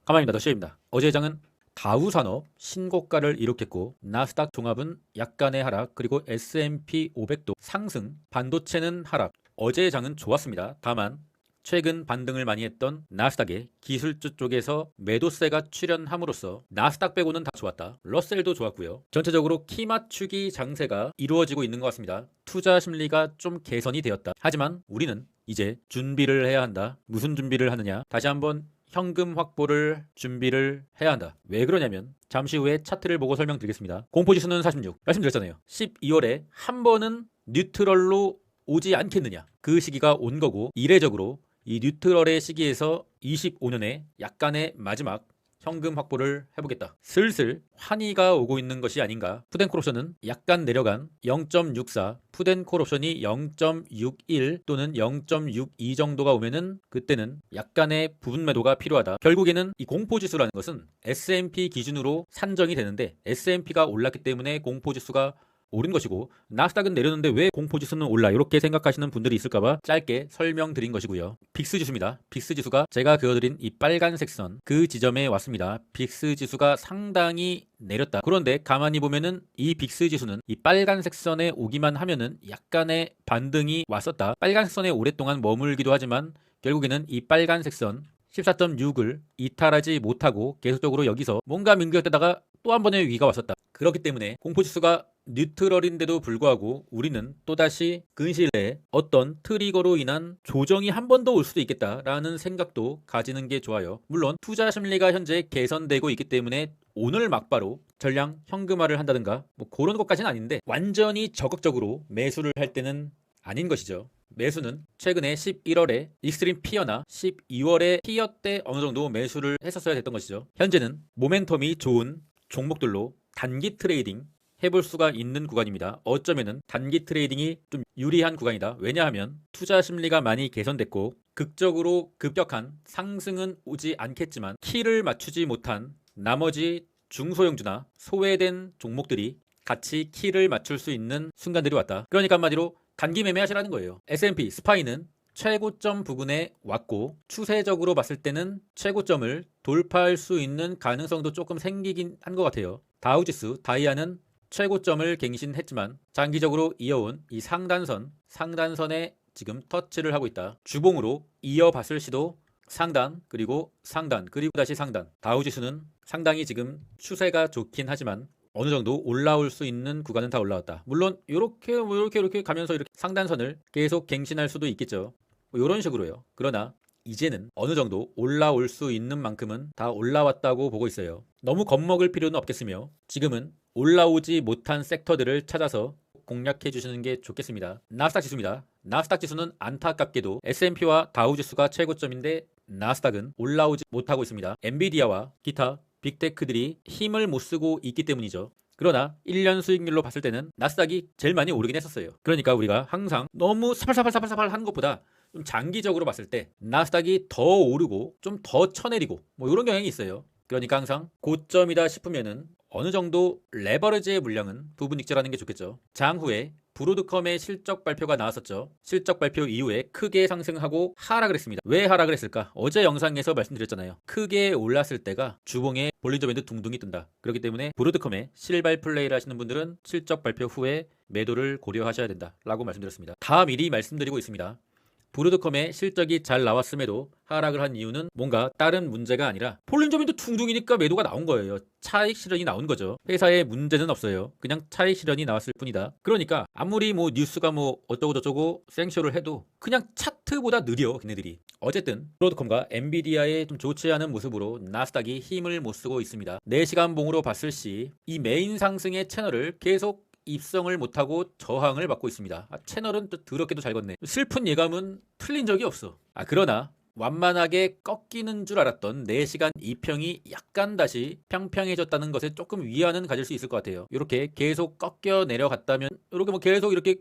가만히 놔둬 시입니다. 어제 장은 다우산업 신고가를 이룩했고 나스닥 종합은 약간의 하락, 그리고 S&P 500도 상승, 반도체는 하락. 어제의 장은 좋았습니다. 다만 최근 반등을 많이 했던 나스닥의 기술주 쪽에서 매도세가 출현함으로써 나스닥 빼고는 다 좋았다. 러셀도 좋았고요. 전체적으로 키 맞추기 장세가 이루어지고 있는 것 같습니다. 투자 심리가 좀 개선이 되었다. 하지만 우리는 이제 준비를 해야 한다. 무슨 준비를 하느냐? 다시 한번 현금 확보를 준비를 해야 한다. 왜 그러냐면 잠시 후에 차트를 보고 설명드리겠습니다. 공포지수는 46. 말씀드렸잖아요. 12월에 한 번은 뉴트럴로 오지 않겠느냐. 그 시기가 온 거고, 이례적으로 이 뉴트럴의 시기에서 25년의 약간의 마지막 현금 확보를 해보겠다. 슬슬 환희가 오고 있는 것이 아닌가. 푸덴콜 옵션은 약간 내려간 0.64, 푸덴콜 옵션이 0.61 또는 0.62 정도가 오면은 그때는 약간의 부분 매도가 필요하다. 결국에는 이 공포지수라는 것은 S&P 기준으로 산정이 되는데 S&P가 올랐기 때문에 공포지수가 오른 것이고 나스닥은 내렸는데 왜 공포지수는 올라, 이렇게 생각하시는 분들이 있을까봐 짧게 설명드린 것이고요. 빅스지수입니다. 빅스지수가 제가 그어드린 이 빨간색 선, 그 지점에 왔습니다. 빅스지수가 상당히 내렸다. 그런데 가만히 보면은 이 빅스지수는 이 빨간색 선에 오기만 하면은 약간의 반등이 왔었다. 빨간색 선에 오랫동안 머물기도 하지만 결국에는 이 빨간색 선 14.6을 이탈하지 못하고 계속적으로 여기서 뭔가 민기였다가 또 한 번의 위기가 왔었다. 그렇기 때문에 공포지수가 뉴트럴인데도 불구하고 우리는 또다시 근시일 내에 어떤 트리거로 인한 조정이 한 번 더 올 수도 있겠다라는 생각도 가지는 게 좋아요. 물론 투자 심리가 현재 개선되고 있기 때문에 오늘 막바로 전량 현금화를 한다든가 뭐 그런 것까지는 아닌데 완전히 적극적으로 매수를 할 때는 아닌 것이죠. 매수는 최근에 11월에 익스트림 피어나 12월에 피어 때 어느 정도 매수를 했었어야 됐던 것이죠. 현재는 모멘텀이 좋은 종목들로 단기 트레이딩 해볼 수가 있는 구간입니다. 어쩌면은 단기 트레이딩이 좀 유리한 구간이다. 왜냐하면 투자 심리가 많이 개선됐고 극적으로 급격한 상승은 오지 않겠지만 키를 맞추지 못한 나머지 중소형주나 소외된 종목들이 같이 키를 맞출 수 있는 순간들이 왔다. 그러니까 한마디로 단기 매매하시라는 거예요. S&P 스파이는 최고점 부근에 왔고 추세적으로 봤을 때는 최고점을 돌파할 수 있는 가능성도 조금 생기긴 한 것 같아요. 다우지수 다이아는 최고점을 갱신했지만 장기적으로 이어온 이 상단선에 지금 터치를 하고 있다. 주봉으로 이어봤을 시도 상단, 그리고 상단, 그리고 다시 상단. 다우지수는 상당히 지금 추세가 좋긴 하지만 어느 정도 올라올 수 있는 구간은 다 올라왔다. 물론 이렇게 가면서 이렇게 상단선을 계속 갱신할 수도 있겠죠. 이런 식으로요. 그러나 이제는 어느 정도 올라올 수 있는 만큼은 다 올라왔다고 보고 있어요. 너무 겁먹을 필요는 없겠으며 지금은 올라오지 못한 섹터들을 찾아서 공략해 주시는 게 좋겠습니다. 나스닥 지수입니다. 나스닥 지수는 안타깝게도 S&P와 다우지수가 최고점인데 나스닥은 올라오지 못하고 있습니다. 엔비디아와 기타 빅테크들이 힘을 못 쓰고 있기 때문이죠. 그러나 1년 수익률로 봤을 때는 나스닥이 제일 많이 오르긴 했었어요. 그러니까 우리가 항상 너무 사팔사팔 하는 것보다 좀 장기적으로 봤을 때 나스닥이 더 오르고 좀 더 쳐내리고 뭐 이런 경향이 있어요. 그러니까 항상 고점이다 싶으면은 어느 정도 레버리지의 물량은 부분익절하는 게 좋겠죠. 장후에 브로드컴의 실적 발표가 나왔었죠. 실적 발표 이후에 크게 상승하고 하락을 했습니다. 왜 하락을 했을까? 어제 영상에서 말씀드렸잖아요. 크게 올랐을 때가 주봉에 볼린저 밴드 둥둥이 뜬다. 그렇기 때문에 브로드컴의 실발 플레이를 하시는 분들은 실적 발표 후에 매도를 고려하셔야 된다 라고 말씀드렸습니다. 다 미리 말씀드리고 있습니다. 브로드컴의 실적이 잘 나왔음에도 하락을 한 이유는 뭔가 다른 문제가 아니라 볼린저 밴드 둥둥이니까 매도가 나온 거예요. 차익 실현이 나온 거죠. 회사에 문제는 없어요. 그냥 차익 실현이 나왔을 뿐이다. 그러니까 아무리 뭐 뉴스가 뭐 어쩌고 저쩌고 생쇼를 해도 그냥 차트보다 느려 걔네들이. 어쨌든 브로드컴과 엔비디아의 좀 좋지 않은 모습으로 나스닥이 힘을 못 쓰고 있습니다. 4시간 봉으로 봤을 시 이 메인 상승의 채널을 계속 입성을 못하고 저항을 받고 있습니다. 채널은 또 더럽게도 잘 걷네. 슬픈 예감은 틀린 적이 없어. 그러나 완만하게 꺾이는 줄 알았던 4시간 이평이 약간 다시 평평해졌다는 것에 조금 위안은 가질 수 있을 것 같아요. 이렇게 계속 꺾여 내려갔다면 이렇게 뭐 계속 이렇게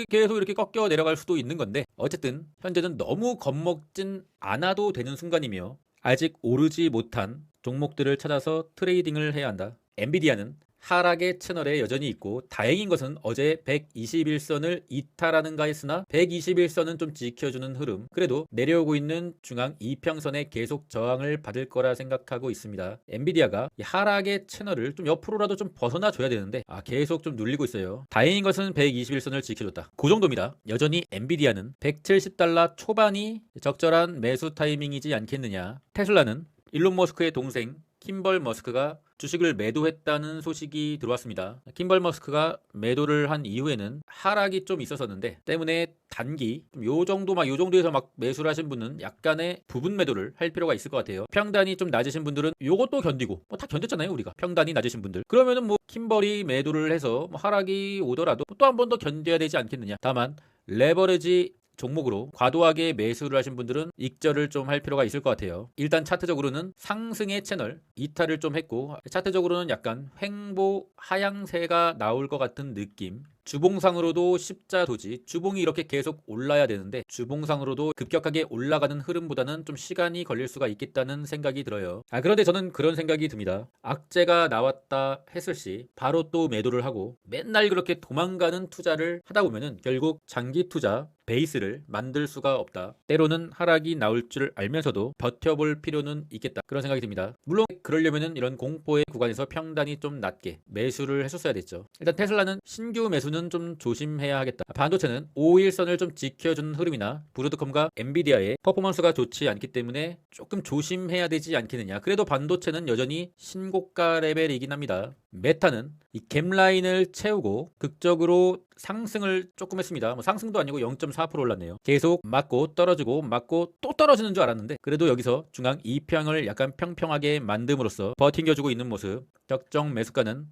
계속 이렇게 꺾여 내려갈 수도 있는 건데 어쨌든 현재는 너무 겁먹진 않아도 되는 순간이며 아직 오르지 못한 종목들을 찾아서 트레이딩을 해야 한다. 엔비디아는 하락의 채널에 여전히 있고, 다행인 것은 어제 121선을 이탈하는가 했으나 121선은 좀 지켜주는 흐름, 그래도 내려오고 있는 중앙 이평선에 계속 저항을 받을 거라 생각하고 있습니다. 엔비디아가 이 하락의 채널을 좀 옆으로라도 좀 벗어나 줘야 되는데 계속 좀 눌리고 있어요. 다행인 것은 121선을 지켜줬다, 그 정도입니다. 여전히 엔비디아는 170달러 초반이 적절한 매수 타이밍이지 않겠느냐. 테슬라는 일론 머스크의 동생 킴벌 머스크가 주식을 매도했다는 소식이 들어왔습니다. 킴벌 머스크가 매도를 한 이후에는 하락이 좀 있었었는데 때문에 단기 요 정도에서 막 매수를 하신 분은 약간의 부분 매도를 할 필요가 있을 것 같아요. 평단이 좀 낮으신 분들은 요것도 견디고 다 견뎠잖아요. 우리가 평단이 낮으신 분들, 그러면은 킴벌이 매도를 해서 하락이 오더라도 또 한 번 더 견뎌야 되지 않겠느냐. 다만 레버리지 종목으로 과도하게 매수를 하신 분들은 익절을 좀 할 필요가 있을 것 같아요. 일단 차트적으로는 상승의 채널 이탈을 좀 했고, 차트적으로는 약간 횡보 하향세가 나올 것 같은 느낌. 주봉상으로도 십자 도지, 주봉이 이렇게 계속 올라야 되는데 주봉상으로도 급격하게 올라가는 흐름보다는 좀 시간이 걸릴 수가 있겠다는 생각이 들어요. 그런데 저는 그런 생각이 듭니다. 악재가 나왔다 했을 시 바로 또 매도를 하고 맨날 그렇게 도망가는 투자를 하다 보면은 결국 장기 투자 베이스를 만들 수가 없다. 때로는 하락이 나올 줄 알면서도 버텨볼 필요는 있겠다, 그런 생각이 듭니다. 물론 그러려면은 이런 공포의 구간에서 평단이 좀 낮게 매수를 했었어야 됐죠. 일단 테슬라는 신규 매수는 좀 조심해야 하겠다. 반도체는 5일선을 좀 지켜주는 흐름이나 브로드컴과 엔비디아의 퍼포먼스가 좋지 않기 때문에 조금 조심해야 되지 않겠느냐. 그래도 반도체는 여전히 신고가 레벨이긴 합니다. 메타는 이 갭라인을 채우고 극적으로 상승을 조금 했습니다. 상승도 아니고 0.4% 올랐네요. 계속 맞고 떨어지고 맞고 또 떨어지는 줄 알았는데 그래도 여기서 중앙 2평을 약간 평평하게 만듦으로써 버팅겨주고 있는 모습. 적정 매수가는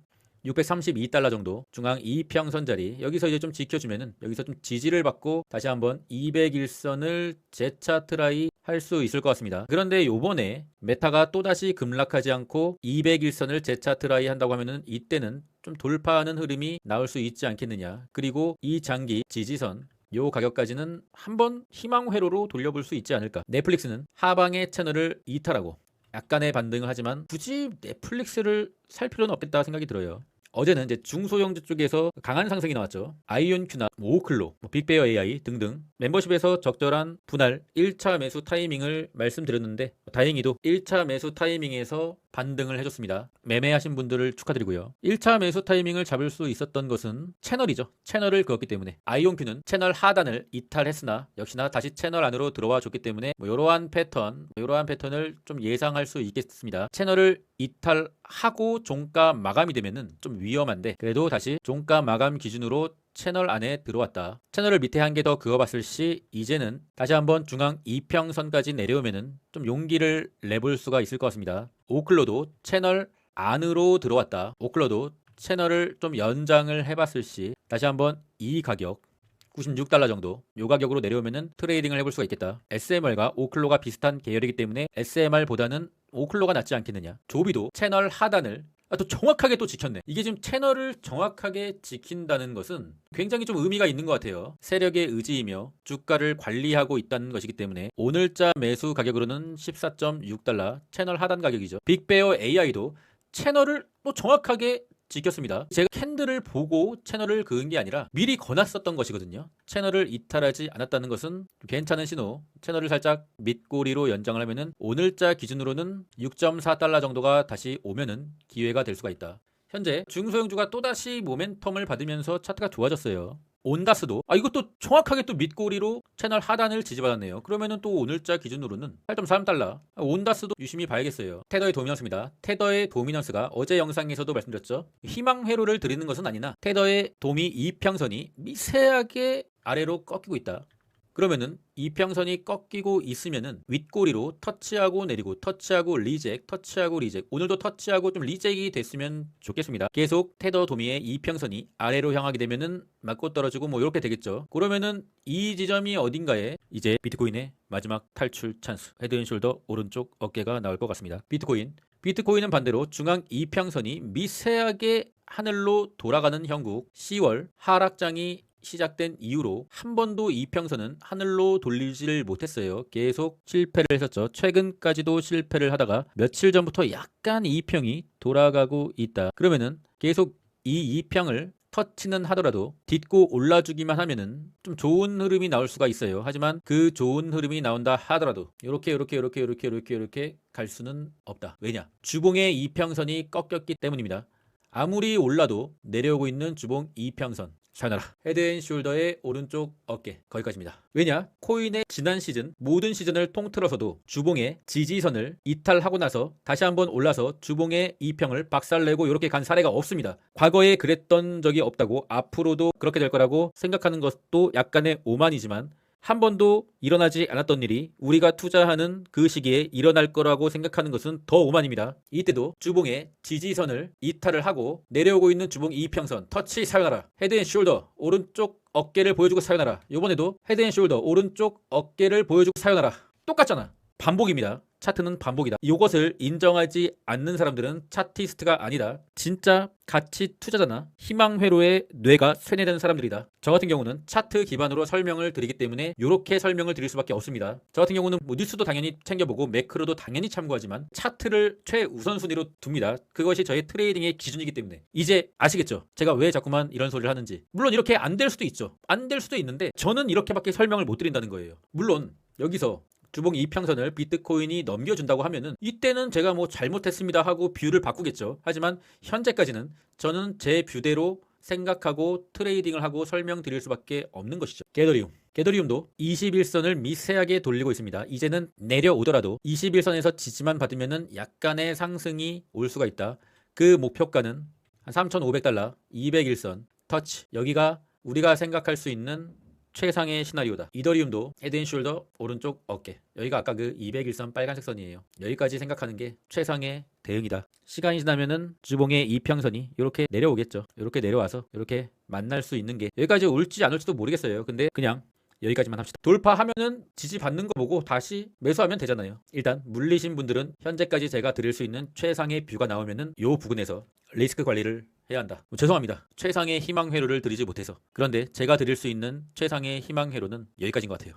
632달러 정도, 중앙 2평선 자리, 여기서 이제 좀 지켜주면은 여기서 좀 지지를 받고 다시 한번 201선을 재차 트라이 할 수 있을 것 같습니다. 그런데 요번에 메타가 또다시 급락하지 않고 201선을 재차 트라이 한다고 하면은 이때는 좀 돌파하는 흐름이 나올 수 있지 않겠느냐. 그리고 이 장기 지지선 요 가격까지는 한번 희망 회로로 돌려볼 수 있지 않을까. 넷플릭스는 하방의 채널을 이탈하고 약간의 반등을 하지만 굳이 넷플릭스를 살 필요는 없겠다 생각이 들어요. 어제는 이제 중소형주 쪽에서 강한 상승이 나왔죠. 아이온큐나 오클로, 빅베어 AI 등등 멤버십에서 적절한 분할 1차 매수 타이밍을 말씀드렸는데 다행히도 1차 매수 타이밍에서 반등을 해줬습니다. 매매하신 분들을 축하드리고요. 1차 매수 타이밍을 잡을 수 있었던 것은 채널이죠. 채널을 그었기 때문에 아이온큐는 채널 하단을 이탈했으나 역시나 다시 채널 안으로 들어와 줬기 때문에 이러한 패턴을 좀 예상할 수 있겠습니다. 채널을 이탈하고 종가 마감이 되면은 좀 위험한데 그래도 다시 종가 마감 기준으로 채널 안에 들어왔다. 채널을 밑에 한 개 더 그어봤을 시 이제는 다시 한번 중앙 2평선까지 내려오면은 좀 용기를 내볼 수가 있을 것 같습니다. 오클로도 채널 안으로 들어왔다. 오클로도 채널을 좀 연장을 해봤을 시 다시 한번 이 가격 96달러 정도 요 가격으로 내려오면은 트레이딩을 해볼 수가 있겠다. SMR과 오클로가 비슷한 계열이기 때문에 SMR보다는 오클로가 낫지 않겠느냐. 조비도 채널 하단을 또 정확하게 또 지켰네. 이게 지금 채널을 정확하게 지킨다는 것은 굉장히 좀 의미가 있는 것 같아요. 세력의 의지이며 주가를 관리하고 있다는 것이기 때문에 오늘자 매수 가격으로는 14.6달러 채널 하단 가격이죠. 빅베어 AI도 채널을 또 정확하게 지켰습니다. 제가 캔들을 보고 채널을 그은 게 아니라 미리 거놨었던 것이거든요. 채널을 이탈하지 않았다는 것은 괜찮은 신호. 채널을 살짝 밑꼬리로 연장을 하면은 오늘자 기준으로는 6.4달러 정도가 다시 오면은 기회가 될 수가 있다. 현재 중소형주가 또다시 모멘텀을 받으면서 차트가 좋아졌어요. 온다스도 이것도 정확하게 또 밑꼬리로 채널 하단을 지지받았네요. 그러면은 또 오늘자 기준으로는 8.3달러. 온다스도 유심히 봐야겠어요. 테더의 도미넌스입니다. 테더의 도미넌스가 어제 영상에서도 말씀드렸죠. 희망 회로를 드리는 것은 아니나 테더의 도미 이평선이 미세하게 아래로 꺾이고 있다. 그러면은 이평선이 꺾이고 있으면은 윗꼬리로 터치하고 내리고 터치하고 리젝 터치하고 리젝, 오늘도 터치하고 좀 리젝이 됐으면 좋겠습니다. 계속 테더 도미의 이평선이 아래로 향하게 되면은 맞고 떨어지고 이렇게 되겠죠. 그러면은 이 지점이 어딘가에 이제 비트코인의 마지막 탈출 찬스, 헤드앤숄더 오른쪽 어깨가 나올 것 같습니다. 비트코인은 반대로 중앙 이평선이 미세하게 하늘로 돌아가는 형국, 10월 하락장이 시작된 이후로 한 번도 이평선은 하늘로 돌리지를 못했어요. 계속 실패를 했었죠. 최근까지도 실패를 하다가 며칠 전부터 약간 이평이 돌아가고 있다. 그러면은 계속 이 이평을 터치는 하더라도 딛고 올라주기만 하면은 좀 좋은 흐름이 나올 수가 있어요. 하지만 그 좋은 흐름이 나온다 하더라도 이렇게 갈 수는 없다. 왜냐? 주봉의 이평선이 꺾였기 때문입니다. 아무리 올라도 내려오고 있는 주봉 이평선. 사요나라. 헤드앤숄더의 오른쪽 어깨. 거기까지입니다. 왜냐? 코인의 지난 시즌 모든 시즌을 통틀어서도 주봉의 지지선을 이탈하고 나서 다시 한번 올라서 주봉의 이평을 박살내고 이렇게 간 사례가 없습니다. 과거에 그랬던 적이 없다고 앞으로도 그렇게 될 거라고 생각하는 것도 약간의 오만이지만 한 번도 일어나지 않았던 일이 우리가 투자하는 그 시기에 일어날 거라고 생각하는 것은 더 오만입니다. 이때도 주봉의 지지선을 이탈을 하고 내려오고 있는 주봉 이평선 터치 사요나라. 헤드앤숄더 오른쪽 어깨를 보여주고 사요나라. 이번에도 헤드앤숄더 오른쪽 어깨를 보여주고 사요나라. 똑같잖아. 반복입니다. 차트는 반복이다. 이것을 인정하지 않는 사람들은 차티스트가 아니다. 진짜 가치 투자자나 희망회로의 뇌가 쇠뇌된 사람들이다. 저 같은 경우는 차트 기반으로 설명을 드리기 때문에 이렇게 설명을 드릴 수밖에 없습니다. 저 같은 경우는 뉴스도 당연히 챙겨보고 매크로도 당연히 참고하지만 차트를 최우선순위로 둡니다. 그것이 저의 트레이딩의 기준이기 때문에. 이제 아시겠죠? 제가 왜 자꾸만 이런 소리를 하는지. 물론 이렇게 안 될 수도 있죠. 안 될 수도 있는데 저는 이렇게밖에 설명을 못 드린다는 거예요. 물론 여기서 주봉 이평선을 비트코인이 넘겨준다고 하면은 이때는 제가 뭐 잘못했습니다 하고 뷰를 바꾸겠죠. 하지만 현재까지는 저는 제 뷰대로 생각하고 트레이딩을 하고 설명드릴 수밖에 없는 것이죠. 게더리움도 21선을 미세하게 돌리고 있습니다. 이제는 내려오더라도 21선에서 지지만 받으면은 약간의 상승이 올 수가 있다. 그 목표가는 한 3,500달러, 201선 터치. 여기가 우리가 생각할 수 있는 최상의 시나리오다. 이더리움도 헤드앤숄더 오른쪽 어깨. 여기가 아까 그 201선 빨간색 선이에요. 여기까지 생각하는 게 최상의 대응이다. 시간이 지나면은 주봉의 이평선이 이렇게 내려오겠죠. 이렇게 내려와서 이렇게 만날 수 있는 게 여기까지 올지 안 올지도 모르겠어요. 근데 그냥 여기까지만 합시다. 돌파하면은 지지받는 거 보고 다시 매수하면 되잖아요. 일단 물리신 분들은 현재까지 제가 드릴 수 있는 최상의 뷰가 나오면은 요 부분에서 리스크 관리를 해야 한다. 죄송합니다. 최상의 희망 회로를 드리지 못해서. 그런데 제가 드릴 수 있는 최상의 희망 회로는 여기까지인 것 같아요.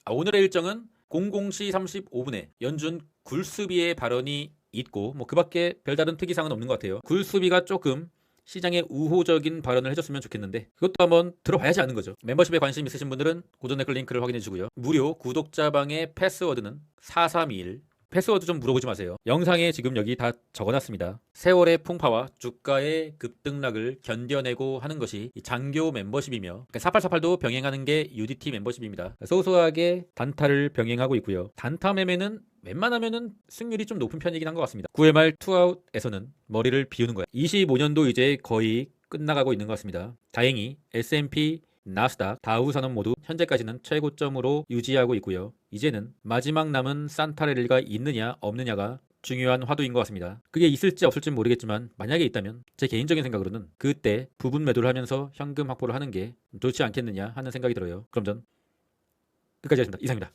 오늘의 일정은 00시 35분에 연준 굴수비의 발언이 있고 뭐 그밖에 별다른 특이사항은 없는 것 같아요. 굴수비가 조금 시장에 우호적인 발언을 해줬으면 좋겠는데 그것도 한번 들어봐야지 아는 거죠. 멤버십에 관심 있으신 분들은 고전 댓글 링크를 확인해 주고요. 무료 구독자방의 패스워드는 4321. 패스워드 좀 물어보지 마세요. 영상에 지금 여기 다 적어놨습니다. 세월의 풍파와 주가의 급등락을 견뎌내고 하는 것이 장교 멤버십이며 4848도 병행하는 게 UDT 멤버십입니다. 소소하게 단타를 병행하고 있고요. 단타 매매는 웬만하면은 승률이 좀 높은 편이긴 한 것 같습니다. 9회 말 투아웃에서는 머리를 비우는 거야. 25년도 이제 거의 끝나가고 있는 것 같습니다. 다행히 S&P 나스닥, 다우산업 모두 현재까지는 최고점으로 유지하고 있고요. 이제는 마지막 남은 산타레릴가 있느냐 없느냐가 중요한 화두인 것 같습니다. 그게 있을지 없을지 모르겠지만 만약에 있다면 제 개인적인 생각으로는 그때 부분 매도를 하면서 현금 확보를 하는 게 좋지 않겠느냐 하는 생각이 들어요. 그럼 전 끝까지 하겠습니다. 이상입니다.